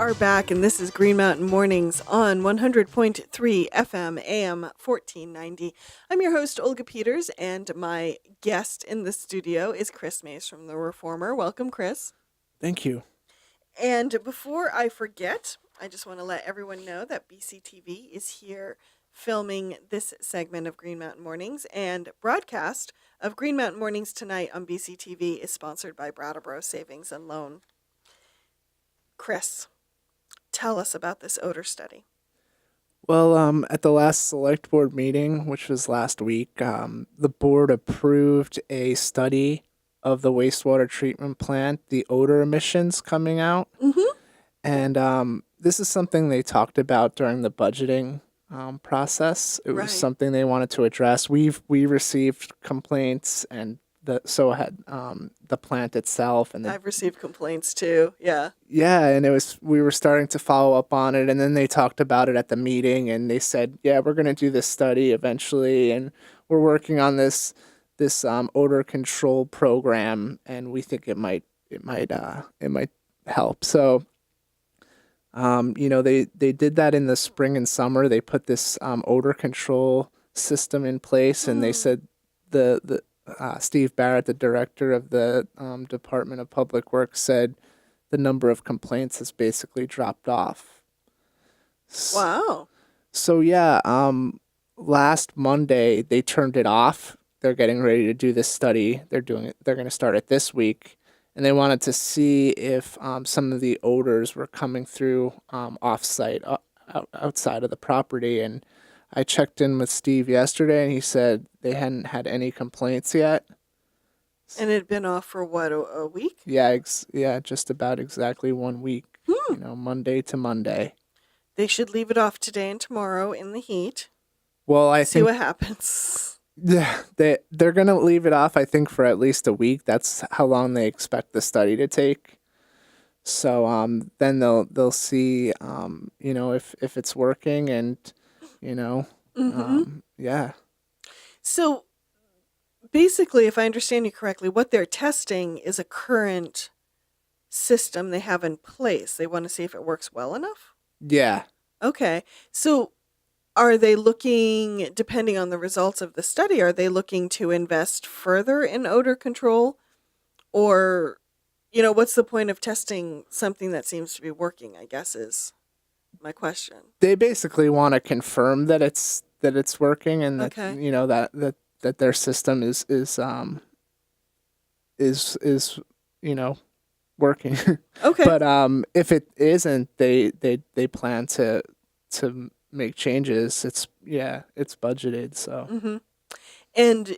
are back, and this is Green Mountain Mornings on 100.3 FM, AM 1490. I'm your host, Olga Peters, and my guest in the studio is Chris Mays from The Reformer. Welcome, Chris. Thank you. And before I forget, I just want to let everyone know that BCTV is here filming this segment of Green Mountain Mornings, and broadcast of Green Mountain Mornings tonight on BCTV is sponsored by Brattleboro Savings and Loan. Chris, tell us about this odor study. Well, at the last select board meeting, which was last week, the board approved a study of the wastewater treatment plant, the odor emissions coming out. Mm-hmm. And this is something they talked about during the budgeting process. It was Right. something they wanted to address. We received complaints, and so had the plant itself, and I've received complaints too. Yeah. and we were starting to follow up on it, and then they talked about it at the meeting, and they said, yeah, we're going to do this study eventually, and we're working on this odor control program, and we think it might help. So they did that in the spring and summer. They put this odor control system in place, and they said the Steve Barrett, the director of the Department of Public Works, said the number of complaints has basically dropped off. Wow. So yeah, last Monday they turned it off. They're getting ready to do this study. They're going to start it this week, and they wanted to see if some of the odors were coming through off-site, outside of the property. And I checked in with Steve yesterday, and he said they hadn't had any complaints yet. And it had been off for what, a week? Yeah, just about exactly 1 week. Monday to Monday. They should leave it off today and tomorrow in the heat. Well, I See think what happens. yeah, they're gonna leave it off, I think, for at least a week. That's how long they expect the study to take. So then they'll see if it's working, and yeah. So basically, if I understand you correctly, what they're testing is a current system they have in place. They want to see if it works well enough? Yeah. Okay. So are they looking, depending on the results of the study, are they looking to invest further in odor control? Or, what's the point of testing something that seems to be working, I guess, is my question. They basically want to confirm that it's working, and that Okay. that their system is working. Okay. But if it isn't, they plan to make changes. It's budgeted. So Mm-hmm. And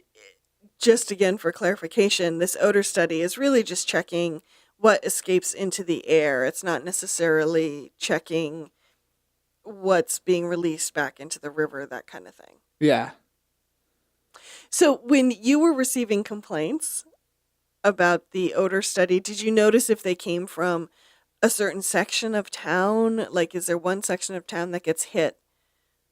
just again for clarification, this odor study is really just checking what escapes into the air. It's not necessarily checking what's being released back into the river, that kind of thing. yeah. So when you were receiving complaints about the odor study, did you notice if they came from a certain section of town? Like, is there one section of town that gets hit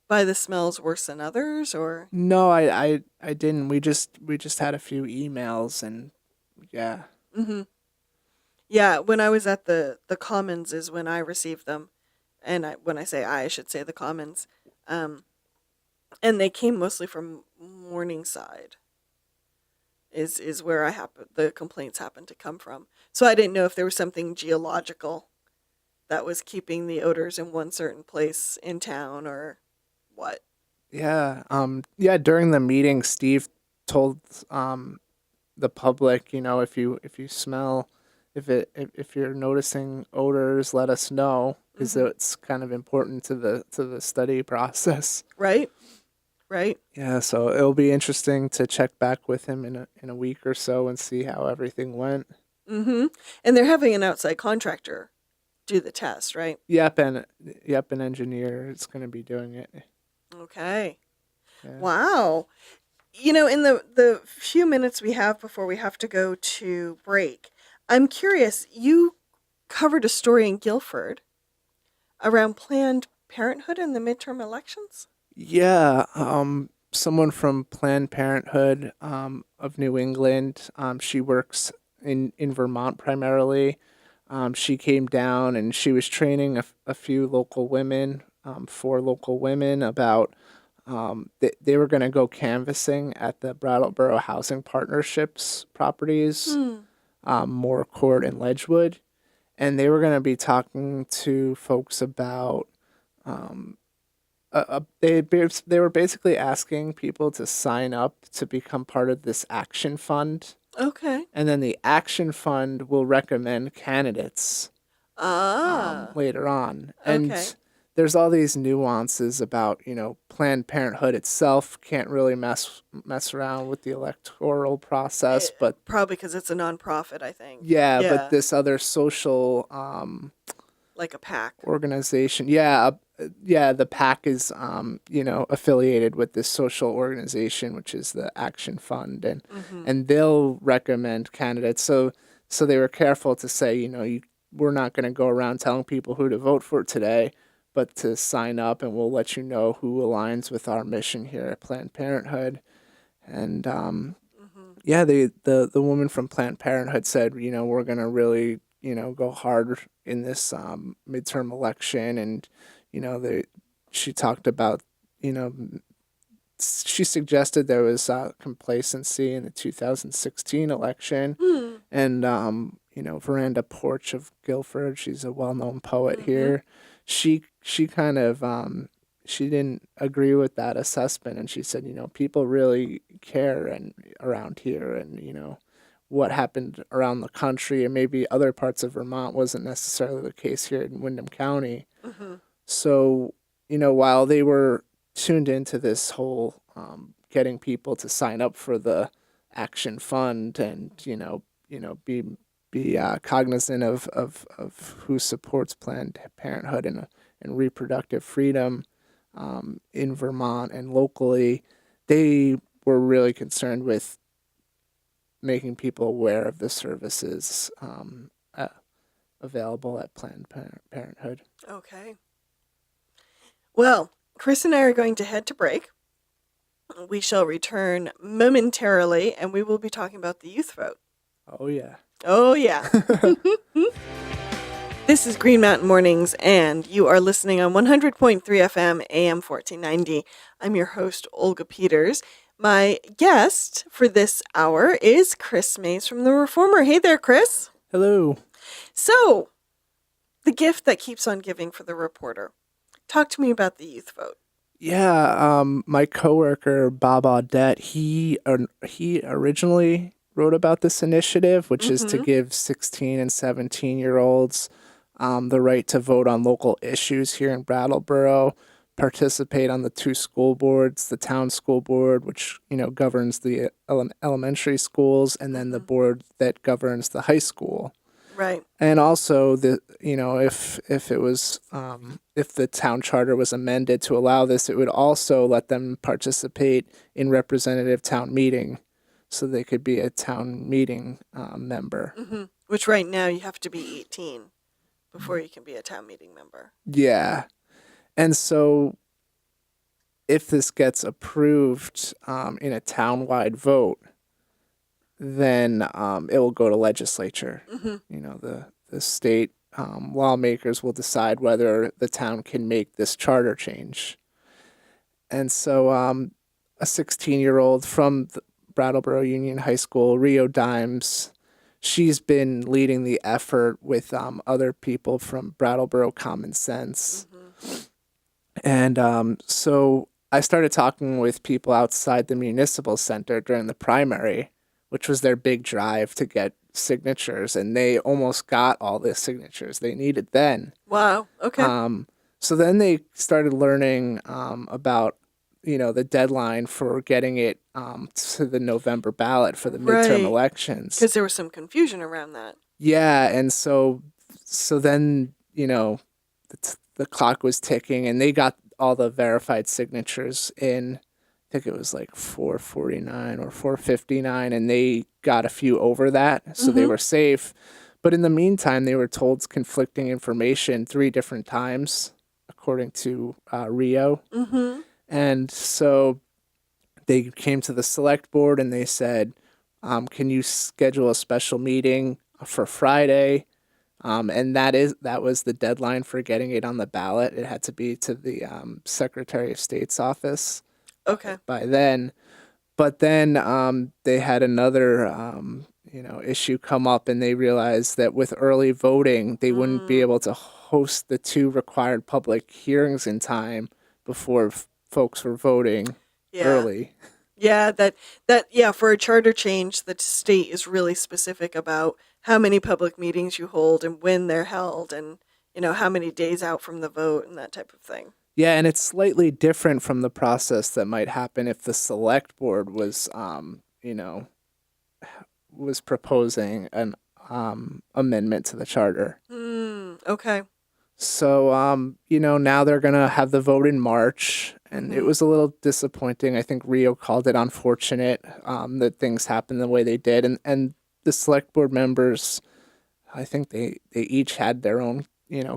by the smells worse than others, or? No, I didn't. We just had a few emails, and yeah. Mm-hmm. Yeah, when I was at the Commons is when I received them. And when I say I should say the Commons. And they came mostly from Morningside is where the complaints happened to come from. So I didn't know if there was something geological that was keeping the odors in one certain place in town or what. Yeah. During the meeting, Steve told the public, if you smell, if you're noticing odors, let us know, because it's kind of important to the study process. Right. Right. Yeah. So it'll be interesting to check back with him in a week or so and see how everything went. Mm-hmm. And they're having an outside contractor do the test, right? Yep, an engineer is going to be doing it. Okay. Yeah. Wow. In the few minutes we have before we have to go to break, I'm curious, you covered a story in Guilford around Planned Parenthood and the midterm elections? Yeah, someone from Planned Parenthood of New England. She works in Vermont primarily. She came down and she was training a few local women, 4 local women, about they were going to go canvassing at the Brattleboro Housing Partnerships properties, Hmm. Moore Court and Ledgewood, and they were going to be talking to folks about. They were basically asking people to sign up to become part of this action fund, Okay. and then the action fund will recommend candidates Ah. later on. Okay. And there's all these nuances about, Planned Parenthood itself can't really mess around with the electoral process, but Probably because it's a nonprofit, I think. yeah, but Yeah. this other social Like a pack. organization, yeah, the PAC is affiliated with this social organization, which is the Action Fund, and Mm-hmm. and they'll recommend candidates. So they were careful to say, we're not going to go around telling people who to vote for today, but to sign up, and we'll let you know who aligns with our mission here at Planned Parenthood. And Mm-hmm. yeah, the woman from Planned Parenthood said, we're going to really, go hard in this midterm election, and they she talked about, you know, she suggested there was complacency in the 2016 election, Hmm. and Veranda Porch of Guilford, she's a well-known poet Mm-hmm. here. She kind of she didn't agree with that assessment, and she said, people really care and around here, and what happened around the country and maybe other parts of Vermont wasn't necessarily the case here in Windham County. Mm-hmm. So, while they were tuned into this whole getting people to sign up for the Action Fund, and be cognizant of who supports Planned Parenthood and reproductive freedom in Vermont and locally, they were really concerned with making people aware of the services available at Planned Parenthood. Okay. Well, Chris and I are going to head to break. We shall return momentarily, and we will be talking about the youth vote. Oh, yeah. Oh, yeah. This is Green Mountain Mornings, and you are listening on 100.3 FM, AM 1490. I'm your host, Olga Peters. My guest for this hour is Chris Mays from The Reformer. Hey there, Chris. Hello. So, the gift that keeps on giving for the reporter. Talk to me about the youth vote. Yeah, my coworker Bob Audette, he originally wrote about this initiative, which is to Mm-hmm. give 16 and 17-year-olds the right to vote on local issues here in Brattleboro, participate on the 2 school boards, the town school board, which governs the elementary schools, and then the Mm-hmm. board that governs the high school. Right. And also, if it was if the town charter was amended to allow this, it would also let them participate in representative town meeting, so they could be a town meeting member. Mm-hmm. Which right now you have to be 18 before you can be a town meeting member. Yeah, and so if this gets approved in a town-wide vote, then it will go to legislature. Mm-hmm. The state lawmakers will decide whether the town can make this charter change. And so a 16-year-old from the Brattleboro Union High School, Rio Dimes, she's been leading the effort with other people from Brattleboro Common Sense. Mm-hmm. And so I started talking with people outside the municipal center during the primary, which was their big drive to get signatures, and they almost got all the signatures they needed then. Wow. Okay. So then they started learning about, the deadline for getting it to the November ballot for the midterm Right. elections. Because there was some confusion around that. Yeah, and so then, the clock was ticking, and they got all the verified signatures in. I think it was like 449 or 459, and they got a few over that, so they Mm-hmm. were safe. But in the meantime, they were told conflicting information 3 different times, according to Rio. Mm-hmm. And so they came to the select board and they said, can you schedule a special meeting for Friday And that was the deadline for getting it on the ballot. It had to be to the Secretary of State's office Okay. by then. But then they had another issue come up, and they realized that with early voting, they wouldn't be Mm, able to host the two required public hearings in time before folks were voting yeah. early. Yeah, that for a charter change, the state is really specific about how many public meetings you hold and when they're held and how many days out from the vote and that type of thing. Yeah, and it's slightly different from the process that might happen if the select board was proposing an amendment to the charter. Okay. So, now they're going to have the vote in March, and it Mhm. was a little disappointing. I think Rio called it unfortunate that things happened the way they did. And the select board members, I think they each had their own,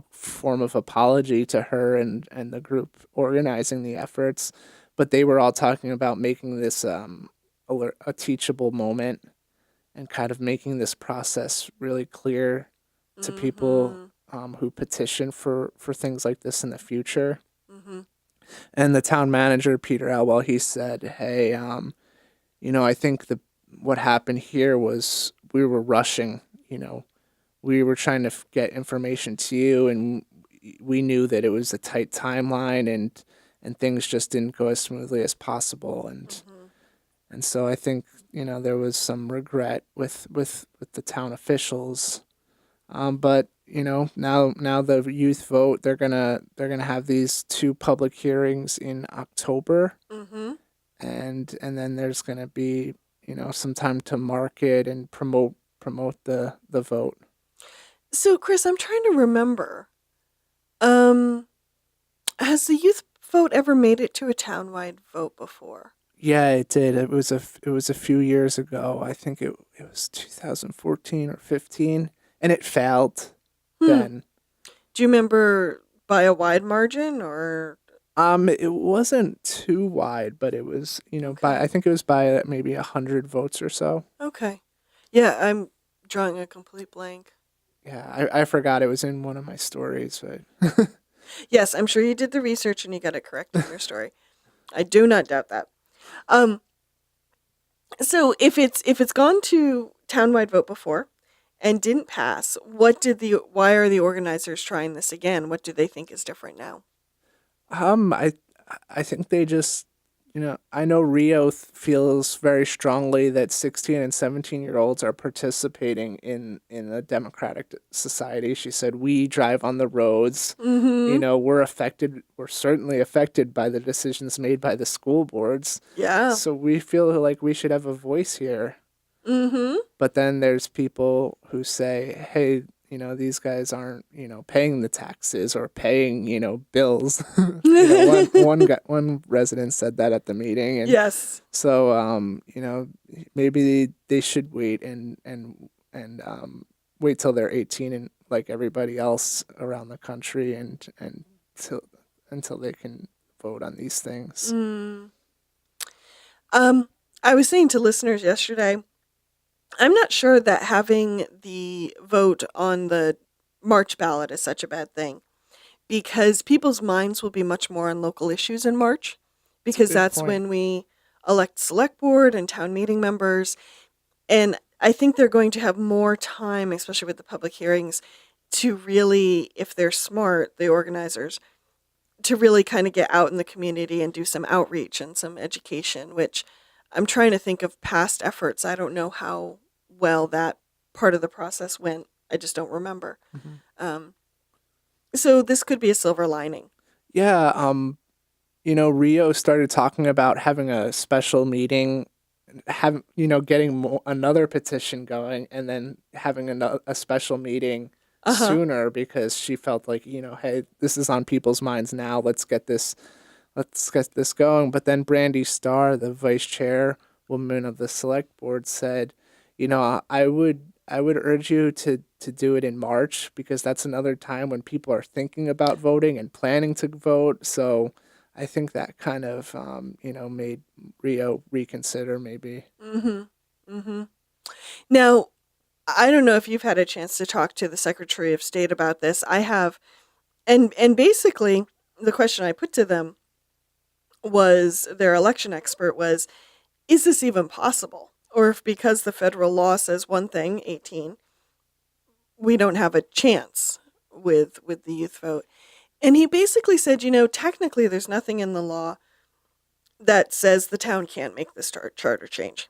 form of apology to her and the group organizing the efforts. But they were all talking about making this a teachable moment and kind of making this process really clear to people Mhm. who petition for things like this in the future. Mhm. And the town manager, Peter Elwell, he said, "Hey, I think what happened here was we were rushing. We were trying to get information to you, and we knew that it was a tight timeline, and things just didn't go as smoothly as possible. And Mhm. and so I think there was some regret with the town officials. But now the youth vote, they're gonna have these two public hearings in October, Mhm. and then there's gonna be some time to market and promote the vote. So, Chris, I'm trying to remember. Um, has the youth vote ever made it to a townwide vote before? Yeah, it did. It was a few years ago. I think it was 2014 or 15, and it failed Hmm. then. Do you remember by a wide margin or? It wasn't too wide, but it was, by Okay. I think it was by maybe 100 votes or so. Okay. Yeah, I'm drawing a complete blank. Yeah, I forgot it was in one of my stories, but Yes, I'm sure you did the research and you got it correct in your story. I do not doubt that. Um, so if it's gone to townwide vote before and didn't pass, why are the organizers trying this again? What do they think is different now? um, I I think they just, I know Rio feels very strongly that 16 and 17-year-olds are participating in a democratic society. She said, "We drive on the roads. Mm-hmm. We're certainly affected by the decisions made by the school boards. Yeah. So we feel like we should have a voice here." Mm-hmm. But then there's people who say, "Hey, these guys aren't, paying the taxes or paying, bills." One resident said that at the meeting, and Yes. so maybe they should wait and wait till they're 18 and like everybody else around the country and till until they can vote on these things. Mm. Um, I was saying to listeners yesterday, I'm not sure that having the vote on the March ballot is such a bad thing because people's minds will be much more on local issues in March It's a because good that's point. when we elect select board and town meeting members. And I think they're going to have more time, especially with the public hearings, to really, if they're smart, the organizers, to really kind of get out in the community and do some outreach and some education, which I'm trying to think of past efforts. I don't know how well that part of the process went. I just don't remember. Mhm. Um, so this could be a silver lining. Yeah, Rio started talking about having a special meeting, getting another petition going, and then having a special meeting Uh huh. sooner because she felt like, hey, this is on people's minds now. Let's get this going. But then Brandy Starr, the vice chairwoman of the select board, said, I would urge you to do it in March because that's another time when people are thinking about voting and planning to vote. So I think that kind of made Rio reconsider maybe. Mm hmm. Mm hmm. Now, I don't know if you've had a chance to talk to the Secretary of State about this. I have, and basically the question I put to them was, their election expert was, is this even possible? Or if because the federal law says one thing, 18, we don't have a chance with the youth vote. And he basically said, technically there's nothing in the law that says the town can't make this charter change.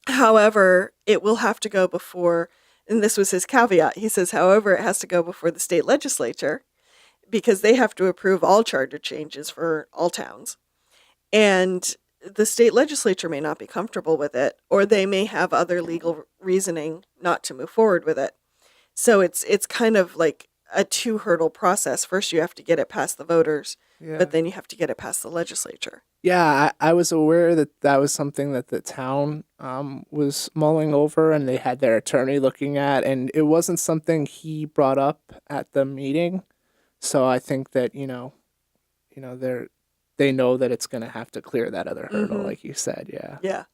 However, it will have to go before, and this was his caveat. He says, however, it has to go before the state legislature because they have to approve all charter changes for all towns. And the state legislature may not be comfortable with it, or they may have other legal reasoning not to move forward with it. So it's kind of like a two-hurdle process. First, you have to get it past the voters, Yeah. but then you have to get it past the legislature. Yeah, I was aware that that was something that the town was mulling over, and they had their attorney looking at, and it wasn't something he brought up at the meeting. So I think that they know that it's going to have to clear that other hurdle, Mm-hmm. like you said. Yeah, Yeah,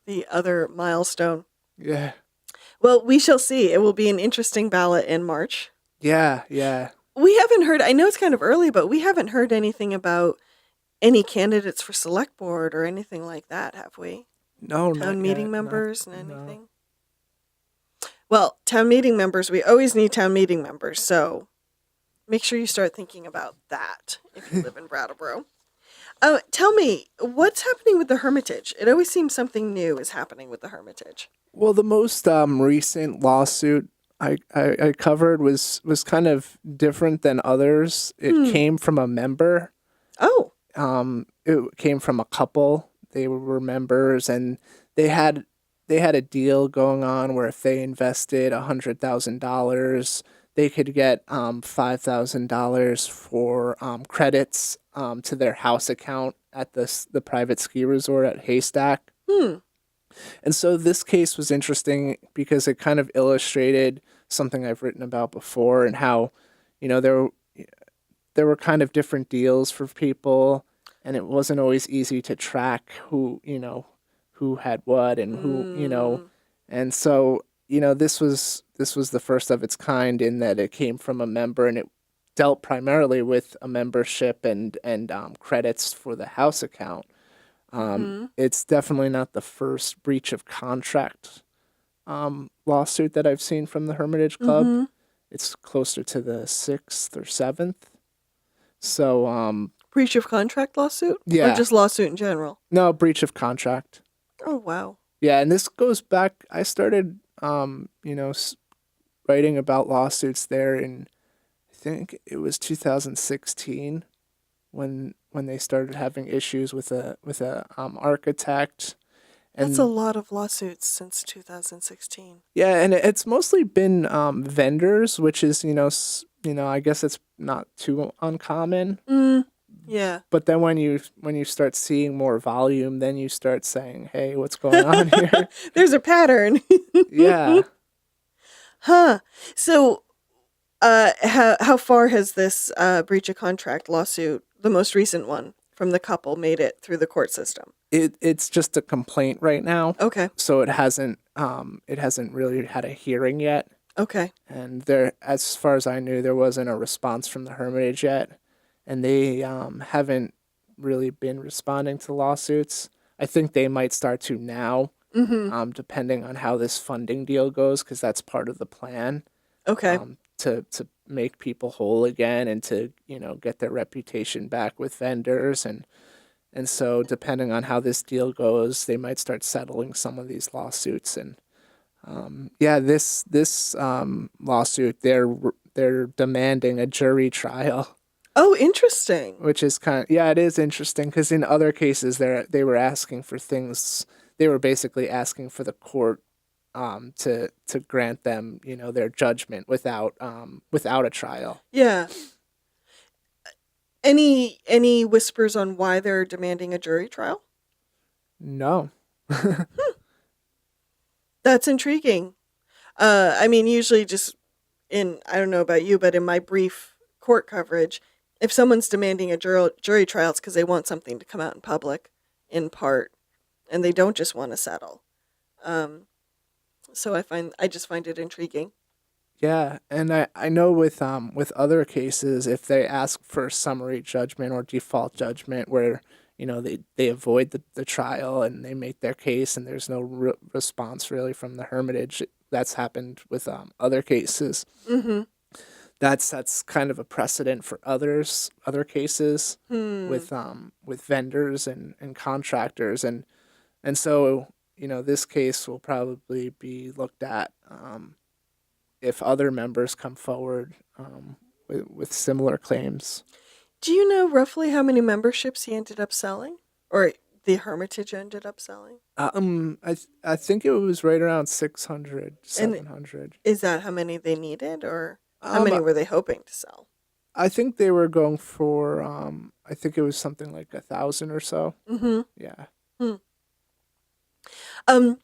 the other milestone. yeah, Well, we shall see. It will be an interesting ballot in March. yeah. We haven't heard, I know it's kind of early, but we haven't heard anything about any candidates for select board or anything like that, have we? No, Town not meeting yet. members No, and no. anything? Well, town meeting members, we always need town meeting members, so make sure you start thinking about that if you live in Brattleboro. Tell me, what's happening with the Hermitage? It always seems something new is happening with the Hermitage. Well, the most recent lawsuit I covered was kind of different than others. It came from a member. Oh. It came from a couple. They were members, and they had a deal going on where if they invested $100,000, they could get $5,000 for credits to their house account at the private ski resort at Haystack. And so this case was interesting because it kind of illustrated something I've written about before, and how, there were kind of different deals for people, and it wasn't always easy to track who had what and who. And so, this was the first of its kind in that it came from a member, and it dealt primarily with a membership and credits for the house account. It's definitely not the first breach of contract lawsuit that I've seen from the Hermitage Club. It's closer to the 6th or 7th. So, Breach of contract lawsuit? yeah. Or just lawsuit in general? No, breach of contract. Oh, wow. Yeah, and this goes back, I started, writing about lawsuits there in, I think it was 2016 when they started having issues with a architect. And That's a lot of lawsuits since 2016. yeah, and it's mostly been vendors, which is I guess it's not too uncommon. Yeah. But then when you start seeing more volume, then you start saying, "Hey, what's going on here?" There's a pattern. Yeah. Huh. So, how far has this breach of contract lawsuit, the most recent one from the couple, made it through the court system? It's just a complaint right now. Okay. So it hasn't really had a hearing yet. Okay. And there, as far as I knew, there wasn't a response from the Hermitage yet, and they haven't really been responding to lawsuits. I think they might start to now, depending on how this funding deal goes, because that's part of the plan. Okay. To make people whole again and to get their reputation back with vendors, and so depending on how this deal goes, they might start settling some of these lawsuits. And this lawsuit, they're demanding a jury trial. Oh, interesting. Which is it is interesting because in other cases they were asking for things. They were basically asking for the court to grant them their judgment without a trial. Yeah. Any whispers on why they're demanding a jury trial? No. That's intriguing. I mean, usually just I don't know about you, but in my brief court coverage, if someone's demanding a jury trial, it's because they want something to come out in public, in part, and they don't just want to settle. So I just find it intriguing. Yeah, and I know with other cases, if they ask for summary judgment or default judgment, where they avoid the trial and they make their case, and there's no response really from the Hermitage. That's happened with other cases. Mm-hmm. That's kind of a precedent for other cases Hmm. with vendors and contractors, and so this case will probably be looked at if other members come forward with similar claims. Do you know roughly how many memberships he ended up selling, or the Hermitage ended up selling? I think it was right around 600, And 700. is that how many they needed, or how Um, many were they hoping to sell? I think they were going for I think it was something like 1,000 or so. Mm-hmm. Yeah. Hmm. Um,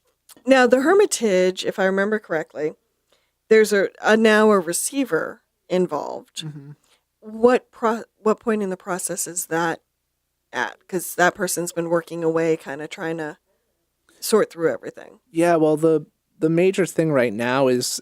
Now the Hermitage, if I remember correctly, there's a now a receiver involved. Hmm. What point in the process is that at? Because that person's been working away, kind of trying to sort through everything. Yeah. Well, the major thing right now is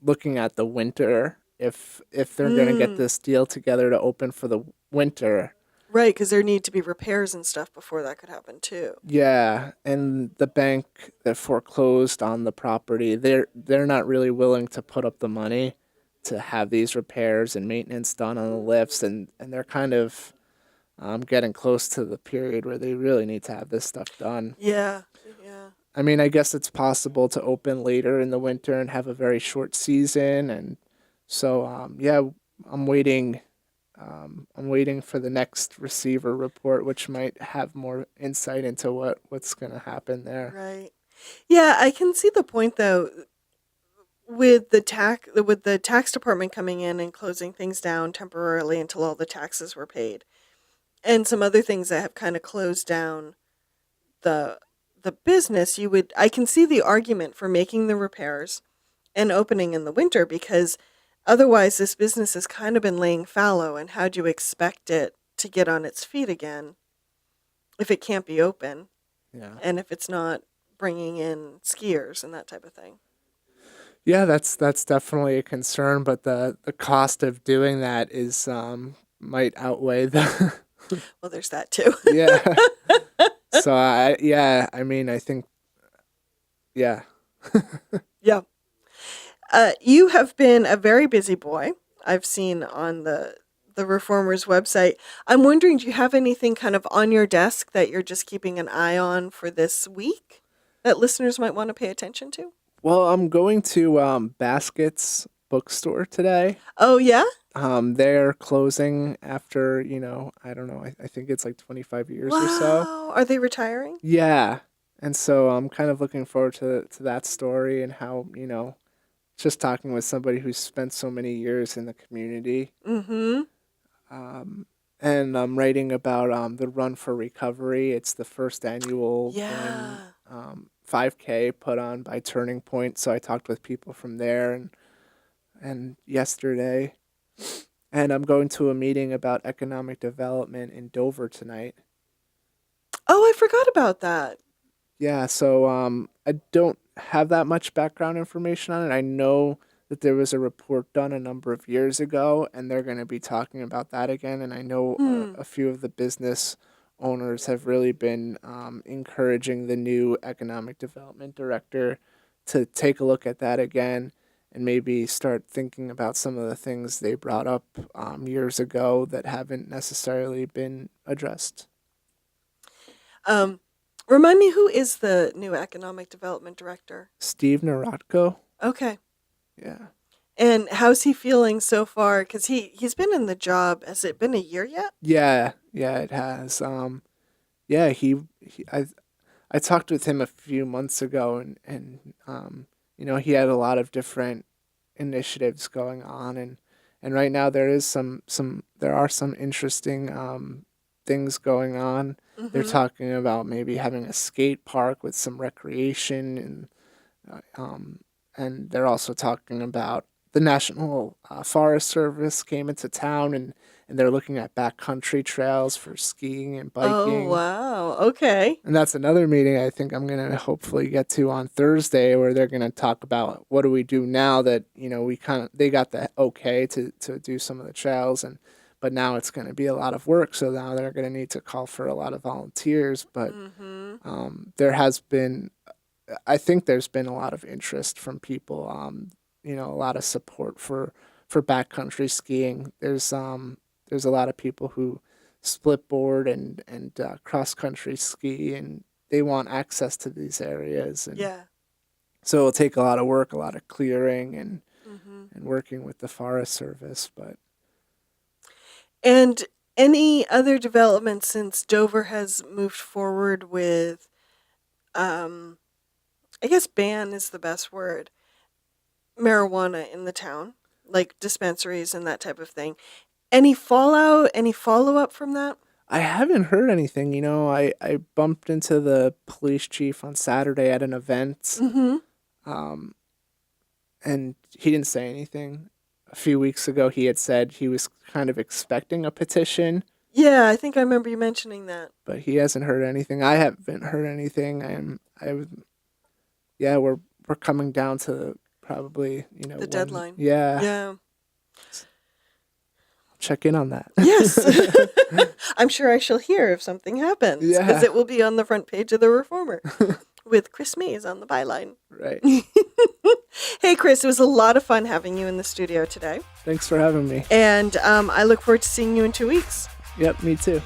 looking at the winter. If they're gonna get Mm, this deal together to open for the winter. right, because there need to be repairs and stuff before that could happen too. Yeah, and the bank that foreclosed on the property, they're not really willing to put up the money to have these repairs and maintenance done on the lifts, and they're kind of getting close to the period where they really need to have this stuff done. Yeah, yeah. I mean, I guess it's possible to open later in the winter and have a very short season, and so yeah, I'm waiting. I'm waiting for the next receiver report, which might have more insight into what's going to happen there. Right. Yeah, I can see the point though with the tax department coming in and closing things down temporarily until all the taxes were paid, and some other things that have kind of closed down the the business. I can see the argument for making the repairs and opening in the winter because otherwise this business has kind of been laying fallow, and how do you expect it to get on its feet again if it can't be open Yeah. and if it's not bringing in skiers and that type of thing. Yeah, that's definitely a concern, but the cost of doing that is might outweigh the Well, there's that too. yeah. So I mean, I think yeah. Yeah. You have been a very busy boy. I've seen on the Reformers website. I'm wondering, do you have anything kind of on your desk that you're just keeping an eye on for this week that listeners might want to pay attention to? Well, I'm going to Baskets bookstore today. Oh yeah. They're closing after, I don't know, I think it's like 25 years or so. Wow. Are they retiring? Yeah. And so I'm kind of looking forward to that story and how, just talking with somebody who's spent so many years in the community. Mm-hmm. And I'm writing about the Run for Recovery. It's the first annual run, Yeah. 5K put on by Turning Point. So I talked with people from there and yesterday. And I'm going to a meeting about economic development in Dover tonight. Oh, I forgot about that. Yeah, so I don't have that much background information on it. I know that there was a report done a number of years ago, and they're going to be talking about that again. And I know Hmm. a few of the business owners have really been encouraging the new economic development director to take a look at that again and maybe start thinking about some of the things they brought up years ago that haven't necessarily been addressed. Um, Remind me, who is the new economic development director? Steve Narotko. Okay. Yeah. And how's he feeling so far? Because he's been in the job. Has it been a year yet? Yeah, yeah, it has. Yeah, I talked with him a few months ago, and he had a lot of different initiatives going on, and right now there are some interesting things going on. They're Mm-hmm. talking about maybe having a skate park with some recreation, uh, um, and they're also talking about the National Forest Service came into town, and they're looking at backcountry trails for skiing and Oh, biking. wow. Okay. And that's another meeting I think I'm going to hopefully get to on Thursday, where they're going to talk about what do we do now that, they got the okay to do some of the trails, but now it's going to be a lot of work. So now they're going to need to call for a lot of volunteers. But there has been, I think there's been a lot of interest from people, a lot of support for backcountry skiing. There's a lot of people who split board and cross country ski, and they want access to these areas, and Yeah. so it'll take a lot of work, a lot of clearing and Mm-hmm. and working with the Forest Service. But And any other developments since Dover has moved forward with, I guess ban is the best word, marijuana in the town, like dispensaries and that type of thing. Any fallout, any follow up from that? I haven't heard anything. I bumped into the police chief on Saturday at an event, Mm-hmm. um, and he didn't say anything. A few weeks ago, he had said he was kind of expecting a petition, Yeah, I think I remember you mentioning that. but he hasn't heard anything. I haven't heard anything, and yeah, we're coming down to probably The deadline. Yeah, Yeah. check in on that. Yes. I'm sure I shall hear if something happens because Yeah. it will be on the front page of the Reformer with Chris Mays on the byline. Right. Hey, Chris, it was a lot of fun having you in the studio today. Thanks for having me. And I look forward to seeing you in 2 weeks. Yep, me too.